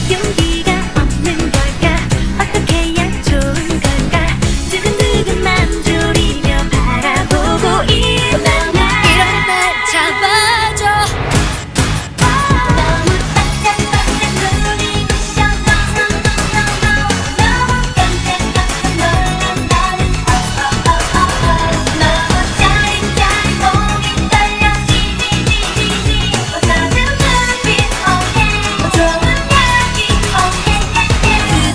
용기가 없는 걸까 어떻게 해야 좋은 걸까 두근두근만 졸이며 바라보고 있는 날 이런 날 잡아줘 너무 반짝반짝 눈이 부셔 너무 깜짝깜짝 놀란 나는 너무 짜릿짜릿 몸이 떨려 지지지지지 어쩌면 눈빛 오해 좋은 향기 오해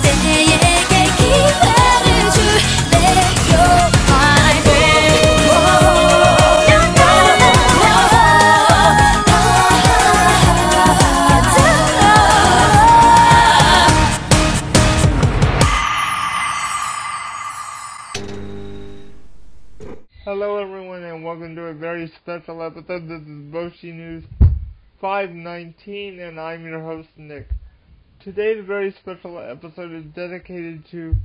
그대에게 기회를 줄래요 My baby Hello everyone and welcome to a very special episode. This is Boshi News 519 and I'm your host Nick. Today's very special episode is dedicated to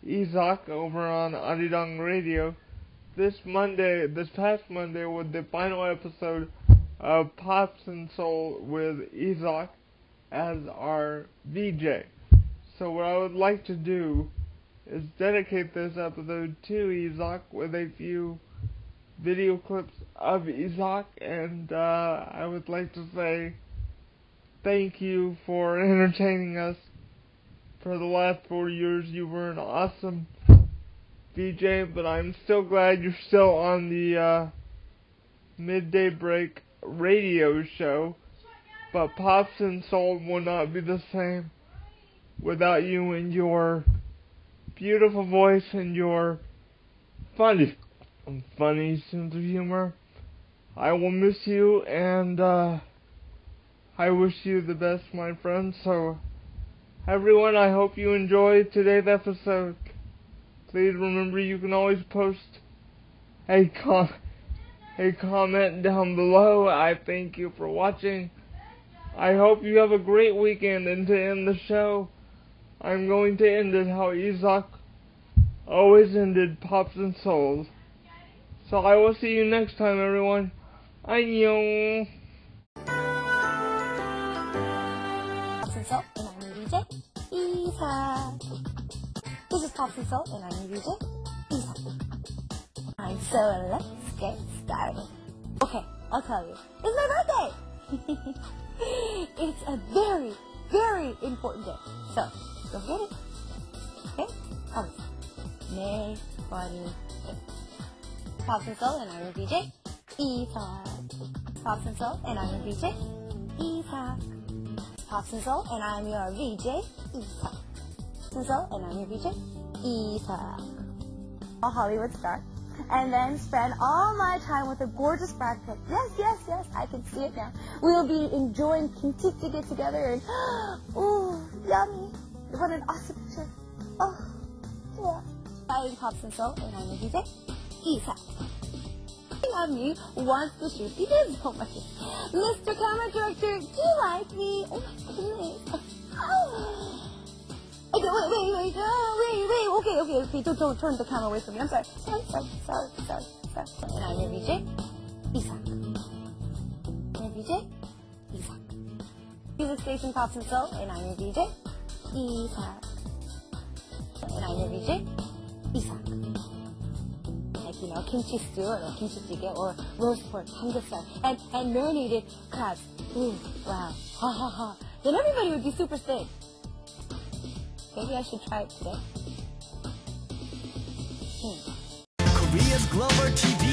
Isak over on Arirang Radio. This past Monday was the final episode of Pops and Seoul with Isak as our VJ. So what I would like to do is dedicate this episode to Isak with a few video clips of Isak, and I would like to say thank you for entertaining us for the last 4 years. You were an awesome VJ, but I'm still glad you're still on the midday break radio show, but Pops and Soul will not be the same without you and your beautiful voice and your funny sense of humor. I will miss you, and I wish you the best, my friend. So, everyone, I hope you enjoyed today's episode. Please remember you can always post a comment down below. I thank you for watching. I hope you have a great weekend, and to end the show, I'm going to end it how Isak always ended Pops and Souls. So I will see you next time, everyone. 안녕. Pops and Soul, and I'm your VJ, Isak. This is Pops and Soul, and I'm your VJ, Isak. Alright, so let's get started. Okay, I'll tell you. It's my birthday! It's a very, very important day. So, go get it. Okay? Promise. May 28th. Pops and Soul, and I'm your VJ, Isak. Pops and Soul, and I'm your VJ, Isak. Pops and Soul, and I'm your VJ, Isak. Pops and Soul, and I'm your VJ, Isak. A Hollywood star, and then spend all my time with a gorgeous Brad Pitt. Yes, yes, yes, I can see it now. We'll be enjoying Kintik get together, and ooh, yummy. What an awesome picture. Oh, yeah. I'm Pops and Soul, and I'm your VJ, Isak. Of me wants to shoot the video. Mr. Camera Director, do you like me? Oh my goodness. Okay, wait. Don't turn the camera away from me. I'm sorry. And I'm your VJ, Isak. Your VJ, Isak. Music station Pops and Soul, and I'm your VJ, Isak. And I'm your VJ, Isak. Like, you know, kimchi stew or like kimchi jjigae or roast pork, samgyeopsal, and marinated crabs. Ooh, wow. Ha ha ha. Then everybody would be super sick. Maybe I should try it today. Korea's Glover TV.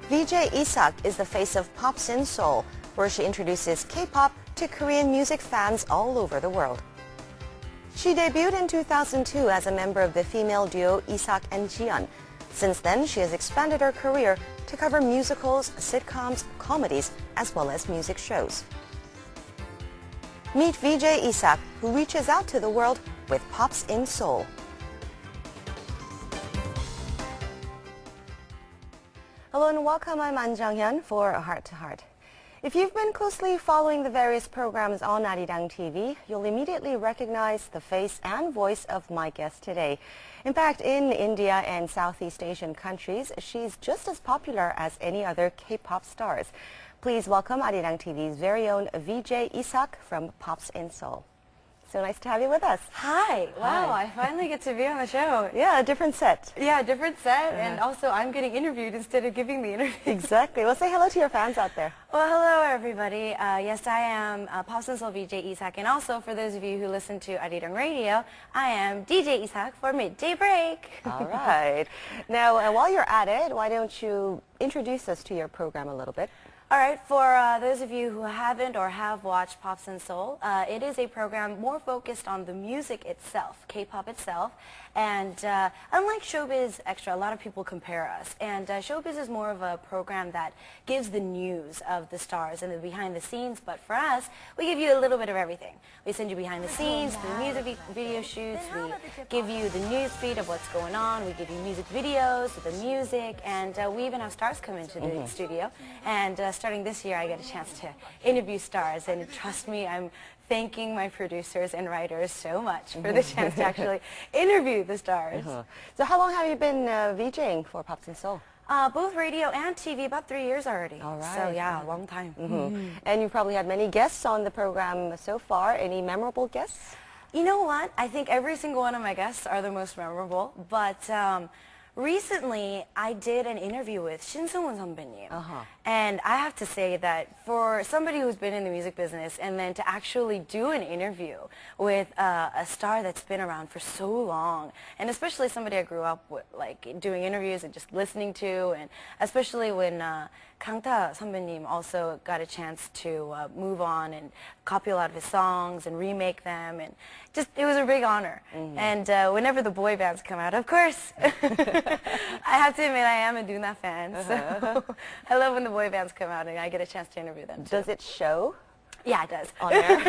VJ Isak is the face of Pops in Seoul, where she introduces K-pop to Korean music fans all over the world. She debuted in 2002 as a member of the female duo Isak and Jiyeon. Since then, she has expanded her career to cover musicals, sitcoms, comedies, as well as music shows. Meet VJ Isak, who reaches out to the world with Pops in Seoul. Hello and welcome, I'm An Jung-hyun for Heart to Heart. If you've been closely following the various programs on Arirang TV, you'll immediately recognize the face and voice of my guest today. In fact, in India and Southeast Asian countries, she's just as popular as any other K-pop stars. Please welcome Arirang TV's very own VJ Isak from Pops in Seoul. So nice to have you with us. Hi. Wow, Hi. I finally get to be on the show. Yeah, a different set. Yeah, different set, and also I'm getting interviewed instead of giving the interview. Exactly. Well, say hello to your fans out there. Well, hello everybody. Yes, I am Pops and Soul VJ Isak, and also for those of you who listen to Arirang Radio, I am DJ Isak for Midday Break. All right. Now, while you're at it, why don't you introduce us to your program a little bit? All right, for those of you who haven't or have watched Pops and Soul, it is a program more focused on the music itself, K-pop itself. And unlike Showbiz Extra, a lot of people compare us. And Showbiz is more of a program that gives the news of the stars and the behind the scenes. But for us, we give you a little bit of everything. We send you behind the scenes, the music video shoots. We give you the news feed of what's going on. We give you music videos of the music. And we even have stars come into the studio. And starting this year, I get a chance to interview stars. And trust me, I'm thanking my producers and writers so much for the chance to actually interview the stars. So how long have you been VJing for Pops in Seoul? Both radio and TV, about 3 years already. All right. So yeah, a long time. And you've probably had many guests on the program so far. Any memorable guests? You know what? I think every single one of my guests are the most memorable. But recently, I did an interview with Shin Seung-won 선배님. And I have to say that for somebody who's been in the music business and then to actually do an interview with a star that's been around for so long, and especially somebody I grew up with, like doing interviews and just listening to, and especially when Kangta 선배님 also got a chance to move on and copy a lot of his songs and remake them, and just it was a big honor. And whenever the boy bands come out, of course, I have to admit I am a Doona fan. So I love when the boy bands come out and I get a chance to interview them too. Does it show? Yeah, it does. On air?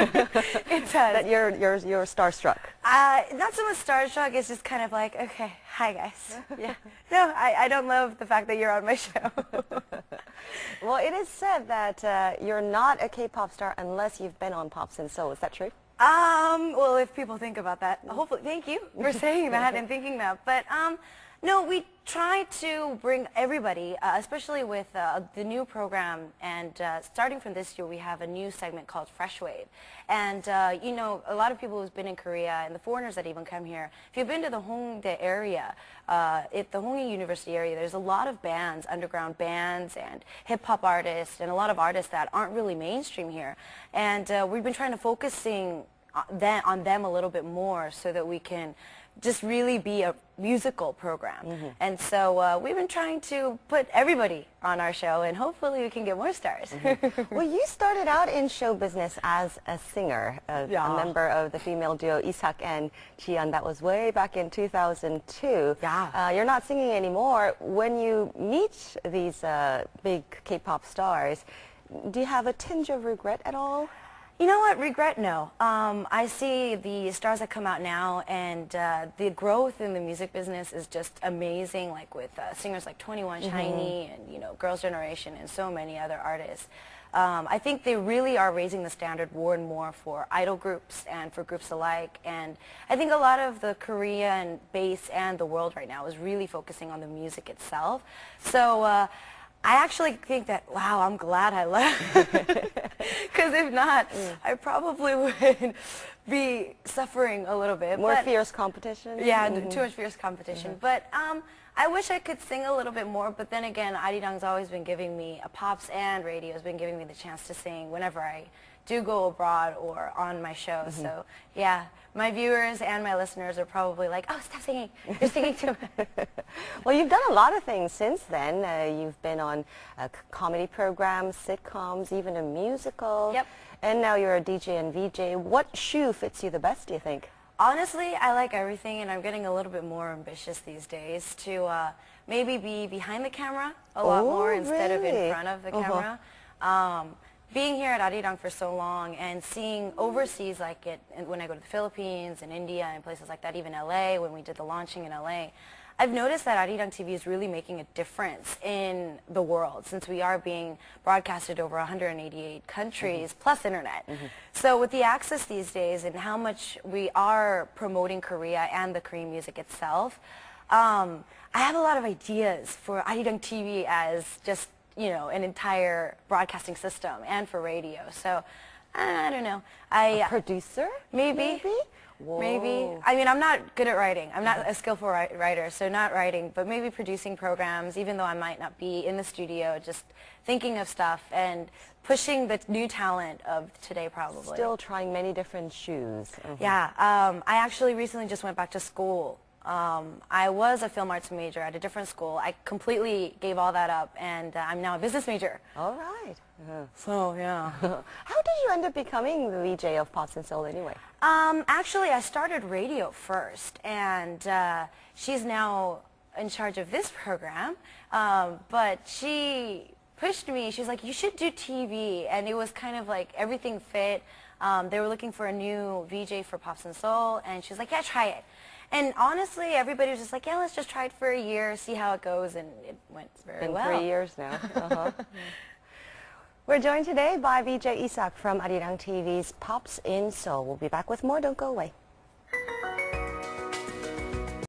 It does. That you're starstruck? Not so much starstruck, it's just kind of like, okay, hi guys. Yeah. No, I don't love the fact that you're on my show. Well, it is said that you're not a K-pop star unless you've been on Pops in Seoul. Is that true? Well, if people think about that, hopefully, thank you for saying that and thinking that. But no, we try to bring everybody, especially with the new program, and starting from this year, we have a new segment called Fresh Wave. And, you know, a lot of people who've been in Korea and the foreigners that even come here, if you've been to the Hongdae area, at the Hongdae University area, there's a lot of bands, underground bands and hip-hop artists, and a lot of artists that aren't really mainstream here. And we've been trying to focusing on them a little bit more so that we can just really be a musical program. And so we've been trying to put everybody on our show, and hopefully we can get more stars. Well, you started out in show business as a singer, a member of the female duo Isak and Jiyeon. That was way back in 2002. Yeah. You're not singing anymore. When you meet these big K-pop stars, do you have a tinge of regret at all? You know what? Regret? No. I see the stars that come out now, and the growth in the music business is just amazing, like with singers like 21 Shiny and, you know, Girls' Generation and so many other artists. I think they really are raising the standard more and more for idol groups and for groups alike. And I think a lot of the Korean base and the world right now is really focusing on the music itself. So I actually think that, wow, I'm glad I left. Because if not, I probably would be suffering a little bit. More fierce competition? Yeah, too much fierce competition. But I wish I could sing a little bit more, but then again, Arirang's always been giving me, Pops and radio has been giving me the chance to sing whenever I do go abroad or on my show. So yeah, my viewers and my listeners are probably like, oh, stop singing. You're singing too much. Well, you've done a lot of things since then. You've been on comedy programs, sitcoms, even a musical. Yep. And now you're a DJ and VJ. What shoe fits you the best, do you think? Honestly, I like everything, and I'm getting a little bit more ambitious these days to maybe be behind the camera a lot more instead of in front of the camera. Being here at Arirang for so long and seeing overseas, like when I go to the Philippines and India and places like that, even LA, when we did the launching in LA, I've noticed that Arirang TV is really making a difference in the world, since we are being broadcasted over 188 countries plus internet. So with the access these days and how much we are promoting Korea and the Korean music itself, I have a lot of ideas for Arirang TV as just you know, an entire broadcasting system and for radio. So I don't know. A producer? Maybe. Whoa. Maybe. I mean, I'm not good at writing. I'm not a skillful writer, so not writing, but maybe producing programs, even though I might not be in the studio, just thinking of stuff and pushing the new talent of today, probably. Still trying many different shoes. Yeah. I actually recently just went back to school. I was a film arts major at a different school. I completely gave all that up, and I'm now a business major. All right. So, yeah. How did you end up becoming the VJ of Pops and Soul anyway? Actually, I started radio first, and she's now in charge of this program, but she pushed me. She's like, you should do TV, and it was kind of like everything fit. They were looking for a new VJ for Pops and Soul, and she was like, yeah, try it. And honestly, everybody was just like, yeah, let's just try it for a year, see how it goes, and it went very well. 3 years now. We're joined today by VJ Isak from Arirang TV's Pops in Seoul. We'll be back with more. Don't go away.